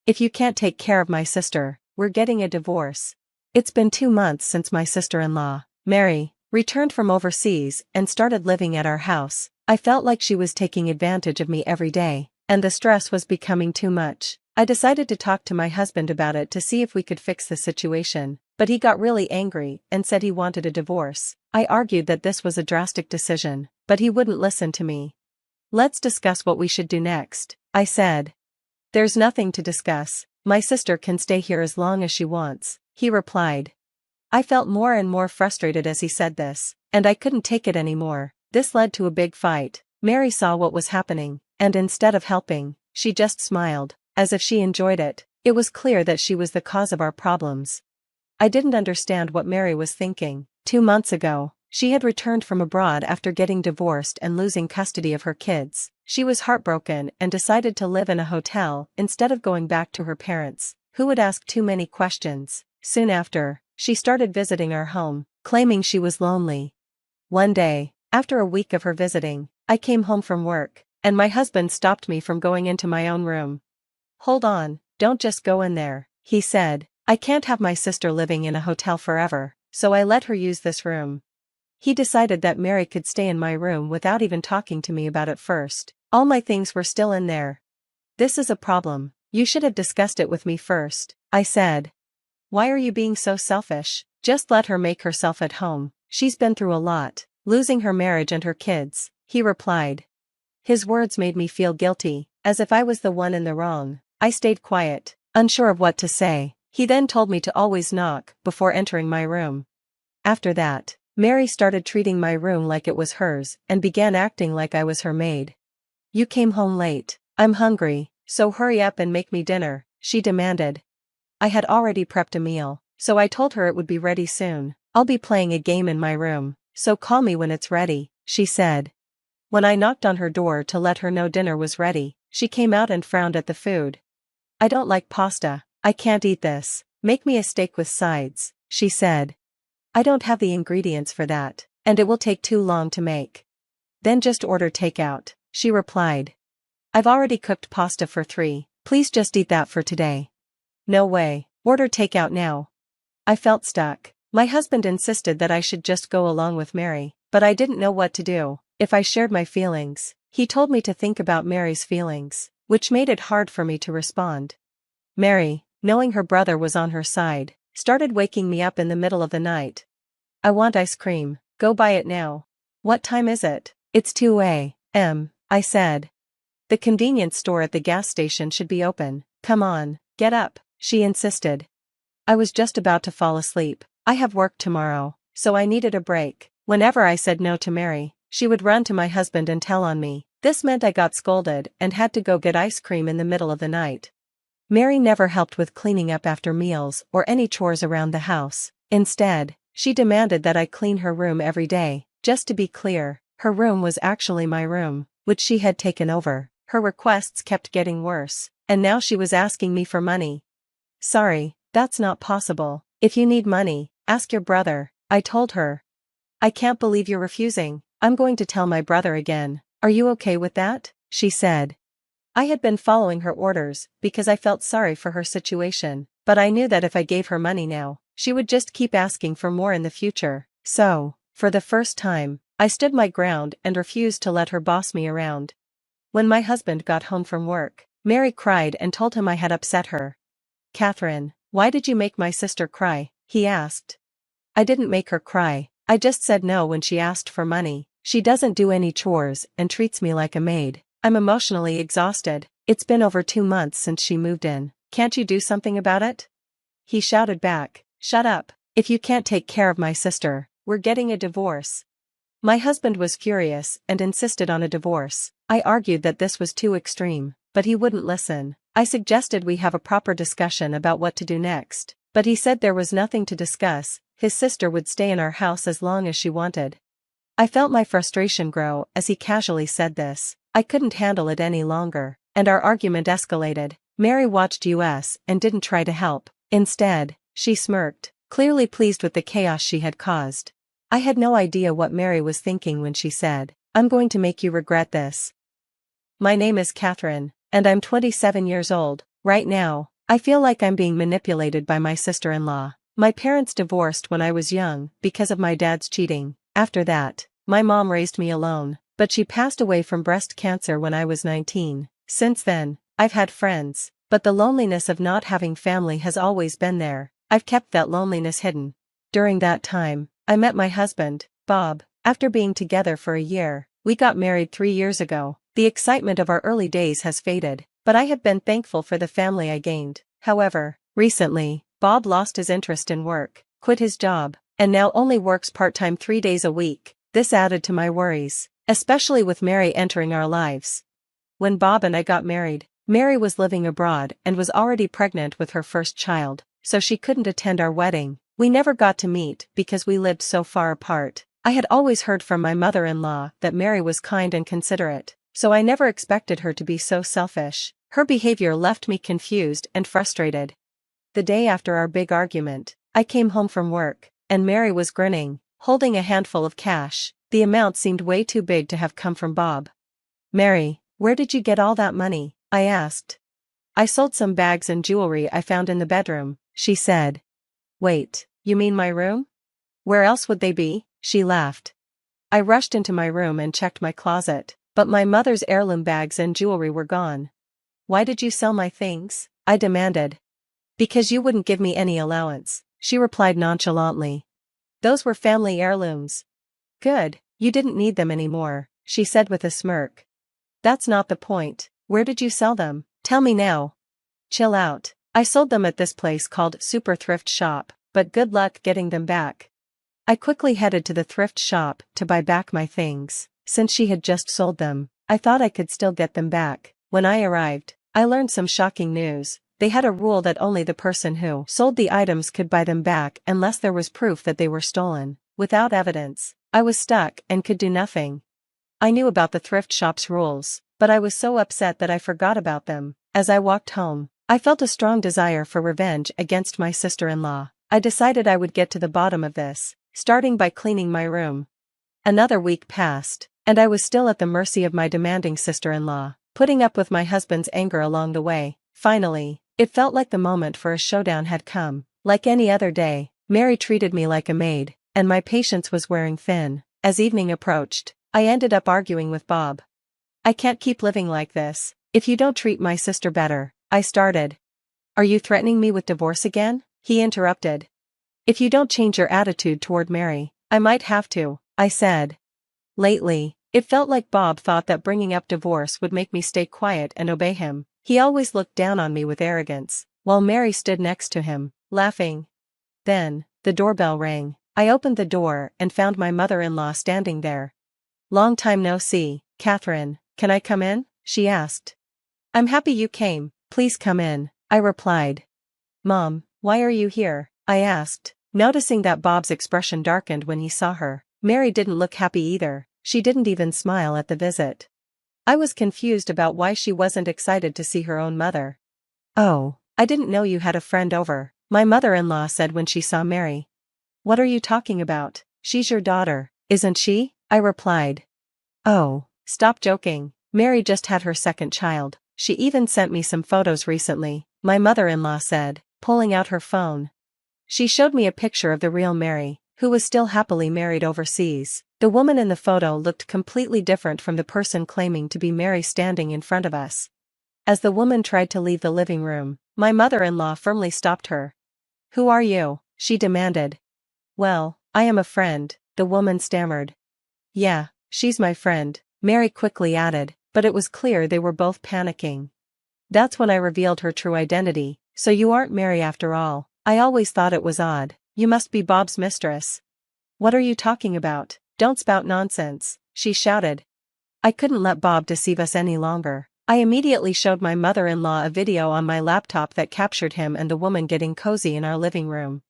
If you can't take care of my sister, we're getting a divorce. It's been 2 months since my sister-in-law, Mary, returned from overseas and started living at our house. I felt like she was taking advantage of me every day, and the stress was becoming too much. I decided to talk to my husband about it to see if we could fix the situation, but he got really angry and said he wanted a divorce. I argued that this was a drastic decision, but he wouldn't listen to me. Let's discuss what we should do next, I said. There's nothing to discuss, my sister can stay here as long as she wants, he replied. I felt more and more frustrated as he said this, and I couldn't take it anymore. This led to a big fight. Mary saw what was happening, and instead of helping, she just smiled, as if she enjoyed it. It was clear that she was the cause of our problems. I didn't understand what Mary was thinking. 2 months ago, she had returned from abroad after getting divorced and losing custody of her kids. She was heartbroken and decided to live in a hotel instead of going back to her parents, who would ask too many questions. Soon after, she started visiting our home, claiming she was lonely. One day, after a week of her visiting, I came home from work, and my husband stopped me from going into my own room. Hold on, don't just go in there, he said. I can't have my sister living in a hotel forever, so I let her use this room. He decided that Mary could stay in my room without even talking to me about it first. All my things were still in there. This is a problem. You should have discussed it with me first, I said. Why are you being so selfish? Just let her make herself at home. She's been through a lot, losing her marriage and her kids, he replied. His words made me feel guilty, as if I was the one in the wrong. I stayed quiet, unsure of what to say. He then told me to always knock before entering my room. After that, Mary started treating my room like it was hers and began acting like I was her maid. You came home late. I'm hungry, so hurry up and make me dinner, she demanded. I had already prepped a meal, so I told her it would be ready soon. I'll be playing a game in my room, so call me when it's ready, she said. When I knocked on her door to let her know dinner was ready, she came out and frowned at the food. I don't like pasta. I can't eat this. Make me a steak with sides, she said. I don't have the ingredients for that, and it will take too long to make. Then just order takeout, she replied. I've already cooked pasta for 3, please just eat that for today. No way, order takeout now. I felt stuck. My husband insisted that I should just go along with Mary, but I didn't know what to do. If I shared my feelings, he told me to think about Mary's feelings, which made it hard for me to respond. Mary, knowing her brother was on her side, started waking me up in the middle of the night. I want ice cream, go buy it now. What time is it? It's 2 a.m., I said. The convenience store at the gas station should be open. Come on, get up, she insisted. I was just about to fall asleep. I have work tomorrow, so I needed a break. Whenever I said no to Mary, she would run to my husband and tell on me. This meant I got scolded and had to go get ice cream in the middle of the night. Mary never helped with cleaning up after meals or any chores around the house. Instead, she demanded that I clean her room every day. Just to be clear, her room was actually my room, which she had taken over. Her requests kept getting worse, and now she was asking me for money. Sorry, that's not possible. If you need money, ask your brother, I told her. I can't believe you're refusing. I'm going to tell my brother again. Are you okay with that? She said. I had been following her orders because I felt sorry for her situation, but I knew that if I gave her money now, she would just keep asking for more in the future. So, for the first time, I stood my ground and refused to let her boss me around. When my husband got home from work, Mary cried and told him I had upset her. Catherine, why did you make my sister cry? He asked. I didn't make her cry, I just said no when she asked for money. She doesn't do any chores and treats me like a maid. I'm emotionally exhausted. It's been over 2 months since she moved in. Can't you do something about it? He shouted back, shut up. If you can't take care of my sister, we're getting a divorce. My husband was furious and insisted on a divorce. I argued that this was too extreme, but he wouldn't listen. I suggested we have a proper discussion about what to do next, but he said there was nothing to discuss. His sister would stay in our house as long as she wanted. I felt my frustration grow as he casually said this. I couldn't handle it any longer, and our argument escalated. Mary watched us and didn't try to help. Instead, she smirked, clearly pleased with the chaos she had caused. I had no idea what Mary was thinking when she said, I'm going to make you regret this. My name is Catherine, and I'm 27 years old. Right now, I feel like I'm being manipulated by my sister-in-law. My parents divorced when I was young because of my dad's cheating. After that, my mom raised me alone, but she passed away from breast cancer when I was 19. Since then, I've had friends, but the loneliness of not having family has always been there. I've kept that loneliness hidden. During that time, I met my husband, Bob. After being together for a year, we got married 3 years ago. The excitement of our early days has faded, but I have been thankful for the family I gained. However, recently, Bob lost his interest in work, quit his job, and now only works part-time 3 days a week. This added to my worries, especially with Mary entering our lives. When Bob and I got married, Mary was living abroad and was already pregnant with her first child, so she couldn't attend our wedding. We never got to meet because we lived so far apart. I had always heard from my mother-in-law that Mary was kind and considerate, so I never expected her to be so selfish. Her behavior left me confused and frustrated. The day after our big argument, I came home from work, and Mary was grinning, holding a handful of cash. The amount seemed way too big to have come from Bob. "Mary, where did you get all that money?" I asked. "I sold some bags and jewelry I found in the bedroom," she said. "Wait, you mean my room? Where else would they be?" She laughed. I rushed into my room and checked my closet, but my mother's heirloom bags and jewelry were gone. "Why did you sell my things?" I demanded. "Because you wouldn't give me any allowance," she replied nonchalantly. "Those were family heirlooms." "Good, you didn't need them anymore," she said with a smirk. "That's not the point. Where did you sell them? Tell me now." "Chill out. I sold them at this place called Super Thrift Shop, but good luck getting them back." I quickly headed to the thrift shop to buy back my things. Since she had just sold them, I thought I could still get them back. When I arrived, I learned some shocking news. They had a rule that only the person who sold the items could buy them back unless there was proof that they were stolen. Without evidence, I was stuck and could do nothing. I knew about the thrift shop's rules, but I was so upset that I forgot about them. As I walked home, I felt a strong desire for revenge against my sister-in-law. I decided I would get to the bottom of this, starting by cleaning my room. Another week passed, and I was still at the mercy of my demanding sister-in-law, putting up with my husband's anger along the way. Finally, it felt like the moment for a showdown had come. Like any other day, Mary treated me like a maid, and my patience was wearing thin. As evening approached, I ended up arguing with Bob. "I can't keep living like this. If you don't treat my sister better," I started. "Are you threatening me with divorce again?" he interrupted. "If you don't change your attitude toward Mary, I might have to," I said. Lately, it felt like Bob thought that bringing up divorce would make me stay quiet and obey him. He always looked down on me with arrogance, while Mary stood next to him, laughing. Then, the doorbell rang. I opened the door and found my mother-in-law standing there. "Long time no see, Catherine. Can I come in?" she asked. "I'm happy you came. Please come in," I replied. "Mom, why are you here?" I asked, noticing that Bob's expression darkened when he saw her. Mary didn't look happy either. She didn't even smile at the visit. I was confused about why she wasn't excited to see her own mother. "Oh, I didn't know you had a friend over," my mother-in-law said when she saw Mary. "What are you talking about? She's your daughter, isn't she?" I replied. "Oh, stop joking. Mary just had her second child. She even sent me some photos recently," my mother-in-law said, pulling out her phone. She showed me a picture of the real Mary, who was still happily married overseas. The woman in the photo looked completely different from the person claiming to be Mary standing in front of us. As the woman tried to leave the living room, my mother-in-law firmly stopped her. "Who are you?" she demanded. "Well, I am a friend," the woman stammered. "Yeah, she's my friend," Mary quickly added, but it was clear they were both panicking. That's when I revealed her true identity. "So you aren't Mary after all. I always thought it was odd. You must be Bob's mistress." "What are you talking about? Don't spout nonsense," she shouted. I couldn't let Bob deceive us any longer. I immediately showed my mother-in-law a video on my laptop that captured him and the woman getting cozy in our living room.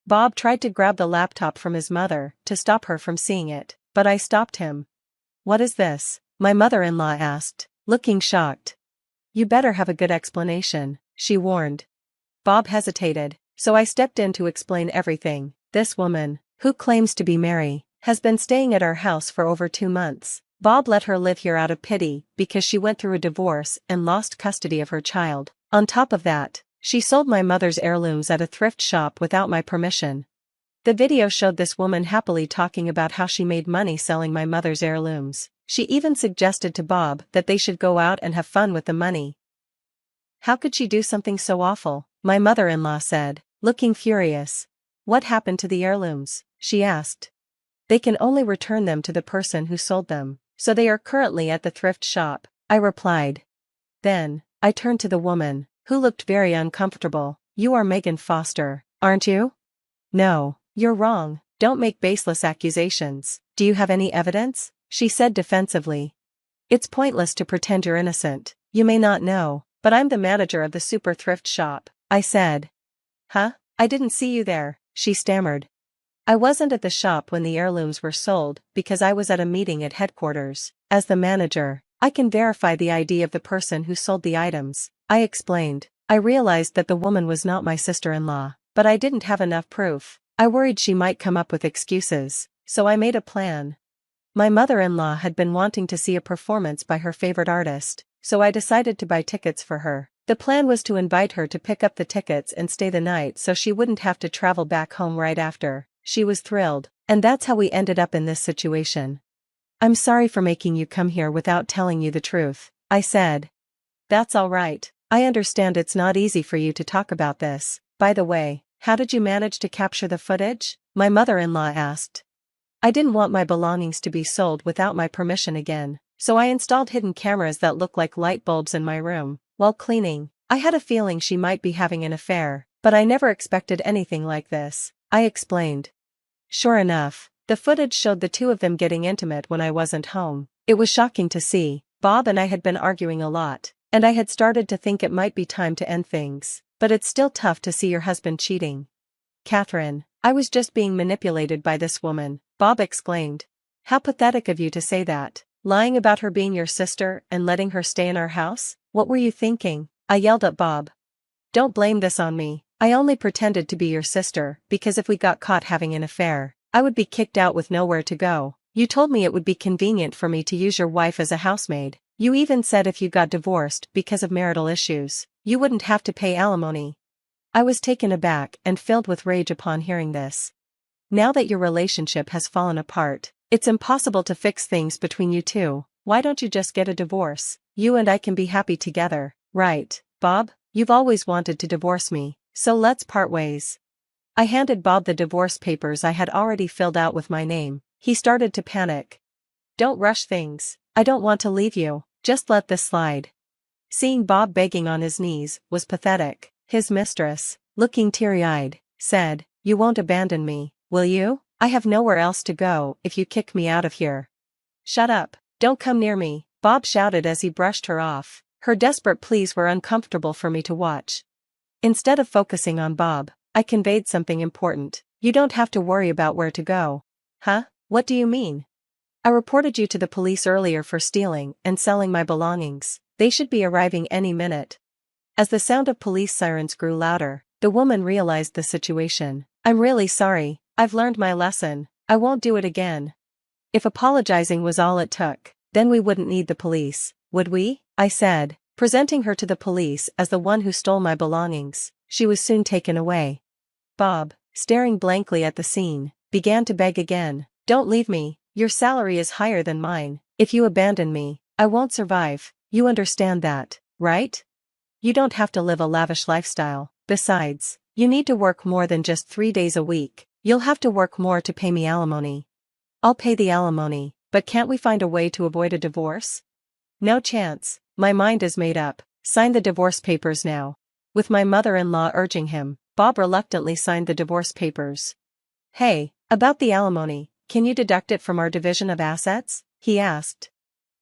Bob tried to grab the laptop from his mother to stop her from seeing it, but I stopped him. "What is this?" my mother-in-law asked, looking shocked. "You better have a good explanation," she warned. Bob hesitated, so I stepped in to explain everything. "This woman, who claims to be Mary, has been staying at our house for over 2 months. Bob let her live here out of pity because she went through a divorce and lost custody of her child. On top of that, She sold my mother's heirlooms at a thrift shop without my permission. The video showed this woman happily talking about how she made money selling my mother's heirlooms. She even suggested to Bob that they should go out and have fun with the money. How could she do something so awful? My mother-in-law said, looking furious. What happened to the heirlooms? She asked. They can only return them to the person who sold them, so they are currently at the thrift shop, I replied. Then, I turned to the woman, who looked very uncomfortable. You are Megan Foster, aren't you? No, you're wrong, don't make baseless accusations. Do you have any evidence? She said defensively. It's pointless to pretend you're innocent. You may not know, but I'm the manager of the super thrift shop, I said. Huh? I didn't see you there, she stammered. I wasn't at the shop when the heirlooms were sold because I was at a meeting at headquarters. As the manager, I can verify the ID of the person who sold the items, I explained. I realized that the woman was not my sister-in-law, but I didn't have enough proof. I worried she might come up with excuses, so I made a plan. My mother-in-law had been wanting to see a performance by her favorite artist, so I decided to buy tickets for her. The plan was to invite her to pick up the tickets and stay the night so she wouldn't have to travel back home right after. She was thrilled, and that's how we ended up in this situation. I'm sorry for making you come here without telling you the truth, I said. That's all right. I understand it's not easy for you to talk about this. By the way, how did you manage to capture the footage? My mother-in-law asked. I didn't want my belongings to be sold without my permission again, so I installed hidden cameras that look like light bulbs in my room. While cleaning, I had a feeling she might be having an affair, but I never expected anything like this, I explained. Sure enough, the footage showed the two of them getting intimate when I wasn't home. It was shocking to see. Bob and I had been arguing a lot, and I had started to think it might be time to end things, but it's still tough to see your husband cheating. Catherine, I was just being manipulated by this woman, Bob exclaimed. How pathetic of you to say that. Lying about her being your sister and letting her stay in our house? What were you thinking? I yelled at Bob. Don't blame this on me. I only pretended to be your sister because if we got caught having an affair, I would be kicked out with nowhere to go. You told me it would be convenient for me to use your wife as a housemaid. You even said if you got divorced because of marital issues, you wouldn't have to pay alimony. I was taken aback and filled with rage upon hearing this. Now that your relationship has fallen apart, it's impossible to fix things between you two. Why don't you just get a divorce? You and I can be happy together, right, Bob? You've always wanted to divorce me, so let's part ways. I handed Bob the divorce papers I had already filled out with my name. He started to panic. Don't rush things. I don't want to leave you. Just let this slide. Seeing Bob begging on his knees was pathetic. His mistress, looking teary-eyed, said, You won't abandon me, will you? I have nowhere else to go if you kick me out of here. Shut up. Don't come near me, Bob shouted as he brushed her off. Her desperate pleas were uncomfortable for me to watch. Instead of focusing on Bob, I conveyed something important. You don't have to worry about where to go. Huh? What do you mean? I reported you to the police earlier for stealing and selling my belongings. They should be arriving any minute. As the sound of police sirens grew louder, the woman realized the situation. I'm really sorry. I've learned my lesson. I won't do it again. If apologizing was all it took, then we wouldn't need the police, would we? I said, presenting her to the police as the one who stole my belongings. She was soon taken away. Bob, staring blankly at the scene, began to beg again. Don't leave me. Your salary is higher than mine. If you abandon me, I won't survive. You understand that, right? You don't have to live a lavish lifestyle. Besides, you need to work more than just 3 days a week. You'll have to work more to pay me alimony. I'll pay the alimony, but can't we find a way to avoid a divorce? No chance. My mind is made up. Sign the divorce papers now. With my mother-in-law urging him, Bob reluctantly signed the divorce papers. Hey, about the alimony, can you deduct it from our division of assets? He asked.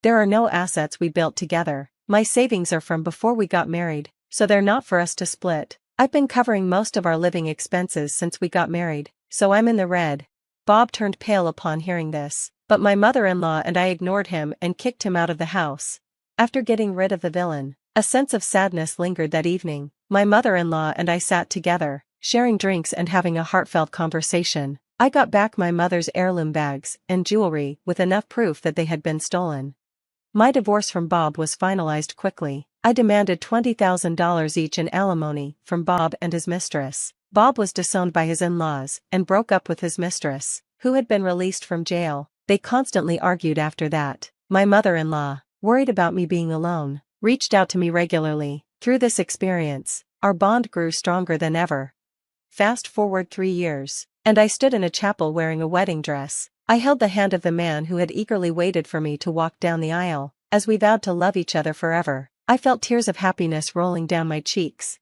There are no assets we built together. My savings are from before we got married, so they're not for us to split. I've been covering most of our living expenses since we got married, so I'm in the red. Bob turned pale upon hearing this, but my mother-in-law and I ignored him and kicked him out of the house. After getting rid of the villain, a sense of sadness lingered that evening. My mother-in-law and I sat together, sharing drinks and having a heartfelt conversation. I got back my mother's heirloom bags and jewelry with enough proof that they had been stolen. My divorce from Bob was finalized quickly. I demanded $20,000 each in alimony from Bob and his mistress. Bob was disowned by his in-laws and broke up with his mistress, who had been released from jail. They constantly argued after that. My mother-in-law, worried about me being alone, reached out to me regularly. Through this experience, our bond grew stronger than ever. Fast forward 3 years, and I stood in a chapel wearing a wedding dress. I held the hand of the man who had eagerly waited for me to walk down the aisle, as we vowed to love each other forever. I felt tears of happiness rolling down my cheeks,